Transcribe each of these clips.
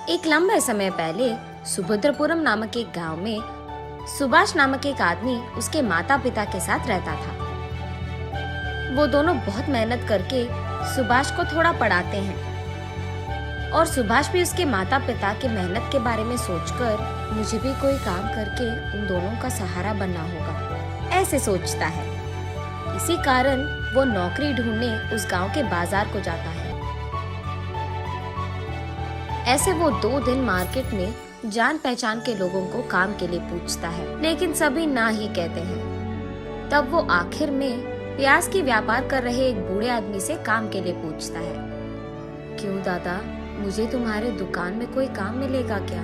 एक लंबे समय पहले सुभद्रपुरम नामक एक गांव में सुभाष नामक एक आदमी उसके माता पिता के साथ रहता था। वो दोनों बहुत मेहनत करके सुभाष को थोड़ा पढ़ाते हैं और सुभाष भी उसके माता पिता के मेहनत के बारे में सोचकर मुझे भी कोई काम करके उन दोनों का सहारा बनना होगा, ऐसे सोचता है। इसी कारण वो नौकरी ढूंढने उस गांव के बाजार को जाता है। ऐसे वो 2 दिन मार्केट में जान पहचान के लोगों को काम के लिए पूछता है, लेकिन सभी ना ही कहते हैं। तब वो आखिर में प्याज की व्यापार कर रहे एक बूढ़े आदमी से काम के लिए पूछता है। क्यों दादा, मुझे तुम्हारे दुकान में कोई काम मिलेगा क्या?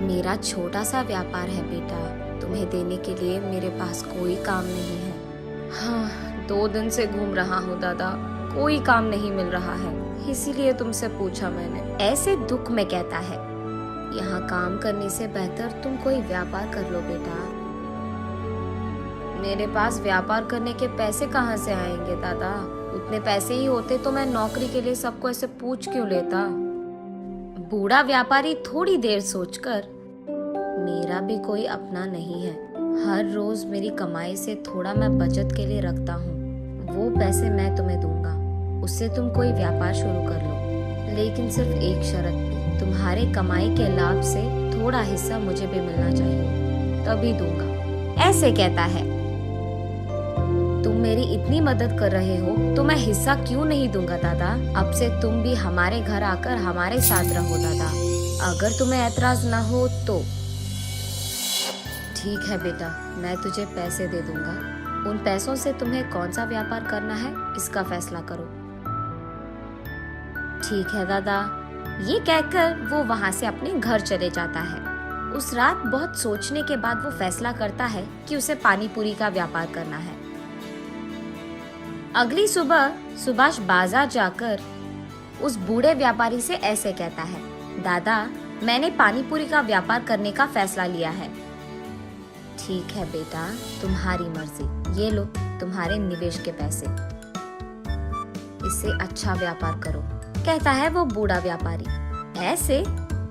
मेरा छोटा सा व्यापार है बेटा, तुम्हें देने के लिए मेरे पास कोई काम नहीं है। हाँ, 2 दिन से घूम रहा हूँ दादा, कोई काम नहीं मिल रहा है, इसीलिए तुमसे पूछा मैंने, ऐसे दुख में कहता है। यहाँ काम करने से बेहतर तुम कोई व्यापार कर लो बेटा। मेरे पास व्यापार करने के पैसे कहाँ से आएंगे दादा? उतने पैसे ही होते तो मैं नौकरी के लिए सबको ऐसे पूछ क्यों लेता? बूढ़ा व्यापारी थोड़ी देर सोचकर, मेरा भी कोई अपना नहीं है, हर रोज मेरी कमाई से थोड़ा मैं बचत के लिए रखता हूँ, वो पैसे मैं तुम्हें दूंगा, उससे तुम कोई व्यापार शुरू कर लो, लेकिन सिर्फ एक शर्त पे, तुम्हारे कमाई के लाभ से थोड़ा हिस्सा मुझे भी मिलना चाहिए, तभी दूंगा। ऐसे कहता है। तुम मेरी इतनी मदद कर रहे हो तो मैं हिस्सा क्यों नहीं दूंगा दादा? अब से तुम भी हमारे घर आकर हमारे साथ रहो दादा, अगर तुम्हें ऐतराज ना हो तो। ठीक है बेटा, मैं तुझे पैसे दे दूंगा, उन पैसों से तुम्हें कौन सा व्यापार करना है इसका फैसला करो। ठीक है दादा, ये कहकर वो वहाँ से अपने घर चले जाता है। उस रात बहुत सोचने के बाद वो फैसला करता है कि उसे पानी पूरी का व्यापार करना है। अगली सुबह सुभाष बाजार जाकर उस बूढ़े व्यापारी से ऐसे कहता है, दादा, मैंने पानी पूरी का व्यापार करने का फैसला लिया है। ठीक है बेटा, तुम्हारी मर्जी, ये लो तुम्हारे निवेश के पैसे, इससे अच्छा व्यापार करो, कहता है वो बूढ़ा व्यापारी। ऐसे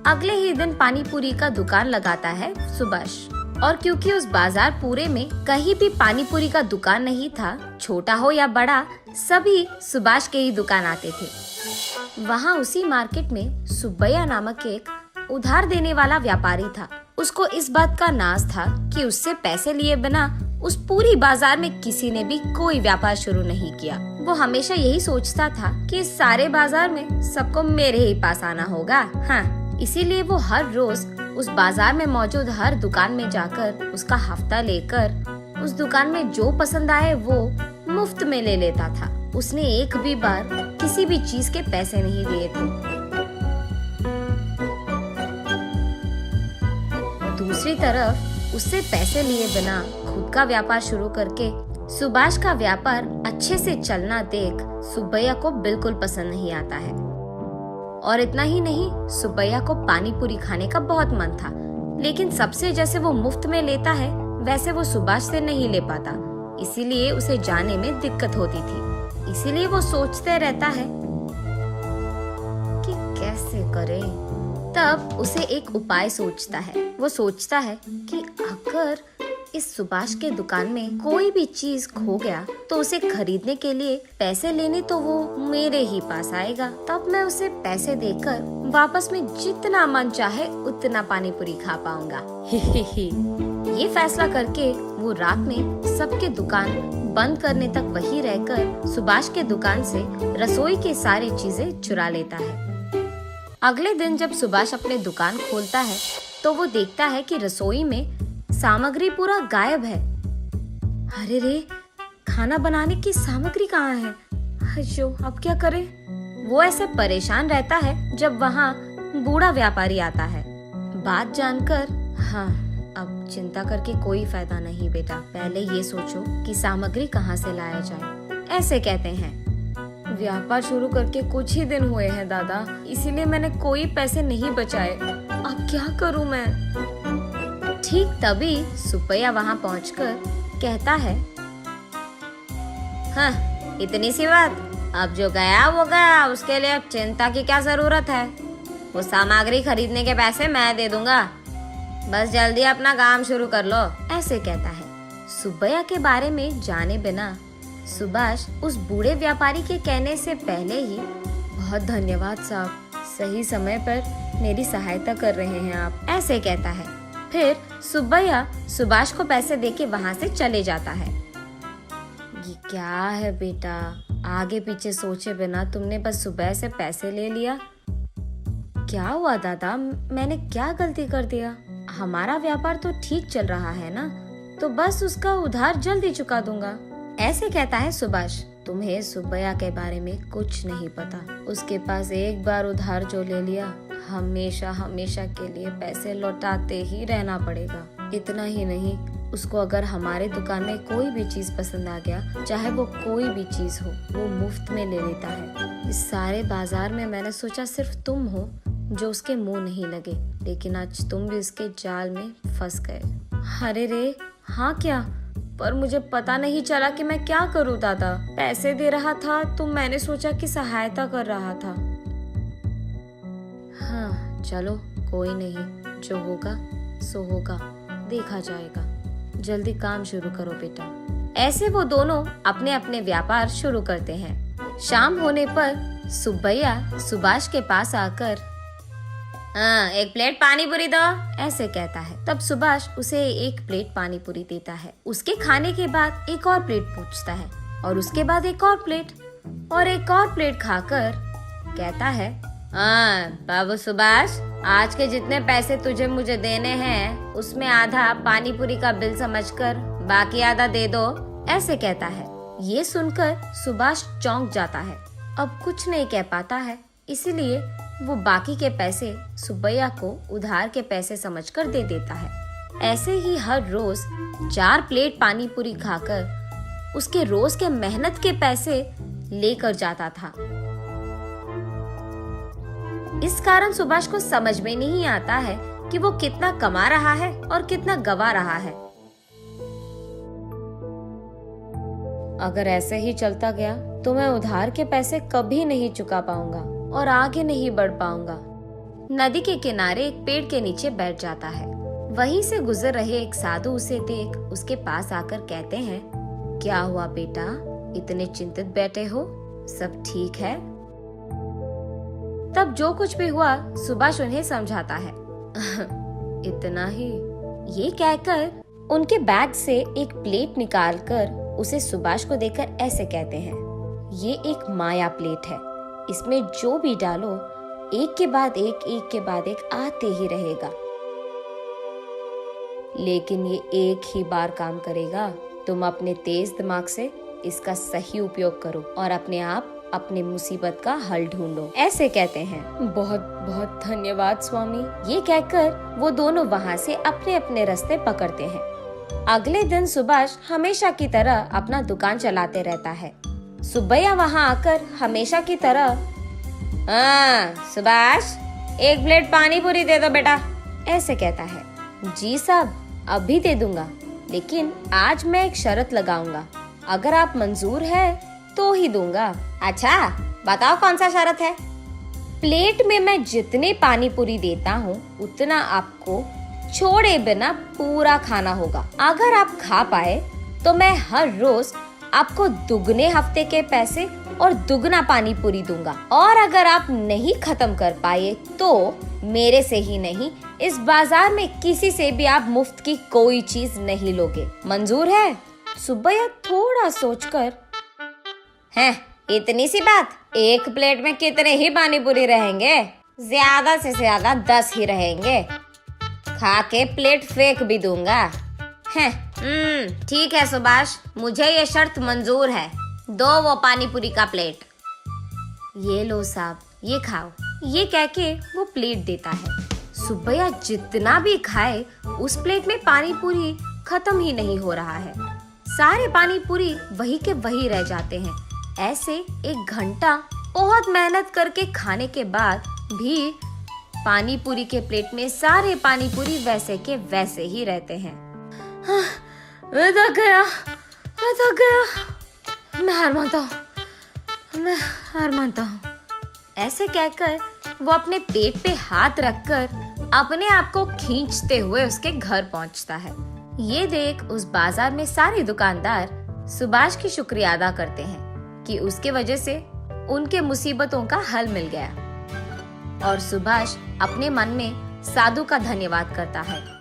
अगले ही दिन पानी पूरी का दुकान लगाता है सुभाष, और क्योंकि उस बाजार पूरे में कहीं भी पानी पूरी का दुकान नहीं था, छोटा हो या बड़ा, सभी सुभाष के ही दुकान आते थे। वहाँ उसी मार्केट में सुब्बैया नामक एक उधार देने वाला व्यापारी था। उसको इस बात का नाज था कि उससे पैसे लिए बिना उस पूरी बाजार में किसी ने भी कोई व्यापार शुरू नहीं किया। वो हमेशा यही सोचता था कि इस सारे बाजार में सबको मेरे ही पास आना होगा। हाँ, इसीलिए वो हर रोज उस बाजार में मौजूद हर दुकान में जाकर उसका हफ्ता लेकर उस दुकान में जो पसंद आए वो मुफ्त में ले लेता था। उसने एक भी बार किसी भी चीज के पैसे नहीं लिए थे। दूसरी तरफ उससे पैसे लिए बिना खुद का व्यापार शुरू करके सुभाष का व्यापार अच्छे से चलना देख सुब्बैया को बिल्कुल पसंद नहीं आता है। और इतना ही नहीं, सुब्बैया को पानी पूरी खाने का बहुत मन था, लेकिन सबसे जैसे वो मुफ्त में लेता है वैसे वो सुभाष से नहीं ले पाता, इसीलिए उसे जाने में दिक्कत होती थी। इसीलिए वो सोचते रहता है कि कैसे करे। तब उसे एक उपाय सोचता है। वो सोचता है कि अगर इस सुभाष के दुकान में कोई भी चीज खो गया तो उसे खरीदने के लिए पैसे लेने तो वो मेरे ही पास आएगा, तब मैं उसे पैसे देकर वापस में जितना मन चाहे उतना पानी पूरी खा पाऊंगा। ये फैसला करके वो रात में सबके दुकान बंद करने तक वहीं रहकर सुभाष के दुकान से रसोई की सारी चीजें चुरा लेता है। अगले दिन जब सुभाष अपने दुकान खोलता है तो वो देखता है कि रसोई में सामग्री पूरा गायब है। अरे रे, खाना बनाने की सामग्री कहाँ है? अयो, अब क्या करे? वो ऐसे परेशान रहता है जब वहाँ बूढ़ा व्यापारी आता है। बात जानकर, हाँ, अब चिंता करके कोई फायदा नहीं बेटा, पहले ये सोचो कि सामग्री कहाँ से लाया जाए, ऐसे कहते हैं। व्यापार शुरू करके कुछ ही दिन हुए हैं दादा, इसीलिए मैंने कोई पैसे नहीं बचाए, अब क्या करूं मैं? ठीक तभी सुब्बैया वहाँ पहुँचकर कहता है, हाँ, इतनी सी बात, अब जो गया वो गया, उसके लिए अब चिंता की क्या जरूरत है? वो सामग्री खरीदने के पैसे मैं दे दूंगा, बस जल्दी अपना काम शुरू कर लो, ऐसे कहता है। सुब्बैया के बारे में जाने बिना सुभाष उस बूढ़े व्यापारी के कहने से पहले ही, बहुत धन्यवाद साहब, सही समय पर मेरी सहायता कर रहे हैं आप, ऐसे कहता है। फिर सुब्बैया सुभाष को पैसे देके वहाँ से चले जाता है। ये क्या है बेटा, आगे पीछे सोचे बिना तुमने बस सुबह से पैसे ले लिया। क्या हुआ दादा, मैंने क्या गलती कर दिया? हमारा व्यापार तो ठीक चल रहा है ना, तो बस उसका उधार जल्दी चुका दूंगा, ऐसे कहता है सुभाष। तुम्हें सुब्बैया के बारे में कुछ नहीं पता। उसके पास एक बार उधार जो ले लिया, हमेशा हमेशा के लिए पैसे लौटाते ही रहना पड़ेगा। इतना ही नहीं, उसको अगर हमारे दुकान में कोई भी चीज पसंद आ गया, चाहे वो कोई भी चीज हो, वो मुफ्त में ले लेता है। इस सारे बाजार में मैंने सोचा सिर्फ तुम हो जो उसके मुंह नहीं लगे, लेकिन आज तुम भी उसके जाल में फंस गए। अरे रे, हाँ क्या? पर मुझे पता नहीं चला कि मैं क्या करूं दादा। पैसे दे रहा था तो मैंने सोचा कि सहायता कर रहा था। हाँ चलो कोई नहीं, जो होगा सो होगा, देखा जाएगा। जल्दी काम शुरू करो बेटा। ऐसे वो दोनों अपने अपने व्यापार शुरू करते हैं। शाम होने पर सुब्बैया सुभाष के पास आकर एक प्लेट पानी पूरी दो, ऐसे कहता है। तब सुभाष उसे एक प्लेट पानी पूरी देता है। उसके खाने के बाद एक और प्लेट पूछता है और उसके बाद एक और प्लेट और एक और प्लेट खाकर कहता है, बाबू सुभाष, आज के जितने पैसे तुझे मुझे देने हैं उसमें आधा पानी पूरी का बिल समझकर बाकी आधा दे दो, ऐसे कहता है। ये सुनकर सुभाष चौंक जाता है। अब कुछ नहीं कह पाता है, इसीलिए वो बाकी के पैसे सुब्बैया को उधार के पैसे समझकर दे देता है। ऐसे ही हर रोज 4 प्लेट पानी पूरी खाकर उसके रोज के मेहनत के पैसे लेकर जाता था। इस कारण सुभाष को समझ में नहीं आता है कि वो कितना कमा रहा है और कितना गवा रहा है। अगर ऐसे ही चलता गया तो मैं उधार के पैसे कभी नहीं चुका पाऊंगा और आगे नहीं बढ़ पाऊंगा। नदी के किनारे एक पेड़ के नीचे बैठ जाता है। वहीं से गुजर रहे एक साधु उसे देख उसके पास आकर कहते हैं, क्या हुआ बेटा, इतने चिंतित बैठे हो, सब ठीक है? तब जो कुछ भी हुआ सुभाष उन्हें समझाता है। इतना ही, ये कहकर उनके बैग से एक प्लेट निकालकर उसे सुभाष को देकर ऐसे कहते हैं, ये एक माया प्लेट है, इसमें जो भी डालो एक के बाद एक आते ही रहेगा, लेकिन ये एक ही बार काम करेगा। तुम अपने तेज दिमाग से इसका सही उपयोग करो और अपने आप अपने मुसीबत का हल ढूंढो, ऐसे कहते हैं। बहुत बहुत धन्यवाद स्वामी, ये कहकर वो दोनों वहाँ से अपने अपने रास्ते पकड़ते हैं। अगले दिन सुभाष हमेशा की तरह अपना दुकान चलाते रहता है। सुब्बैया वहाँ आकर हमेशा की तरह, सुभाष, एक प्लेट पानी पूरी दे दो बेटा, ऐसे कहता है। जी साहब, अभी दे दूंगा, लेकिन आज मैं एक शर्त लगाऊंगा, अगर आप मंजूर है तो ही दूंगा। अच्छा बताओ कौन सा शर्त है? प्लेट में मैं जितने पानी पूरी देता हूँ उतना आपको छोड़े बिना पूरा खाना होगा। अगर आप खा पाए तो मैं हर रोज आपको दुगने हफ्ते के पैसे और दुगना पानी पूरी दूंगा, और अगर आप नहीं खत्म कर पाए तो मेरे से ही नहीं, इस बाजार में किसी से भी आप मुफ्त की कोई चीज नहीं लोगे। मंजूर है? सुब्बैया थोड़ा सोचकर, हैं, इतनी सी बात? एक प्लेट में कितने ही पानी पूरी रहेंगे? ज्यादा से ज्यादा 10 ही रहेंगे, खा के प्लेट फेंक भी दूंगा। हैं, ठीक है सुभाष, मुझे ये शर्त मंजूर है, दो वो पानी पूरी का प्लेट। ये लो साहब, ये खाओ, ये कह के वो प्लेट देता है। सुब्बैया जितना भी खाए उस प्लेट में पानी पूरी खत्म ही नहीं हो रहा है। सारे पानी पूरी वही के वही रह जाते हैं। ऐसे 1 घंटा बहुत मेहनत करके खाने के बाद भी पानी पूरी के प्लेट में सारे पानी पूरी वैसे के वैसे ही रहते हैं। मैं थक गया, मैं हार मानता हूँ, ऐसे कहकर वो अपने पेट पे हाथ रखकर अपने आप को खींचते हुए उसके घर पहुंचता है। ये देख उस बाजार में सारे दुकानदार सुभाष की शुक्रिया अदा करते हैं कि उसके वजह से उनके मुसीबतों का हल मिल गया। और सुभाष अपने मन में साधु का धन्यवाद करता है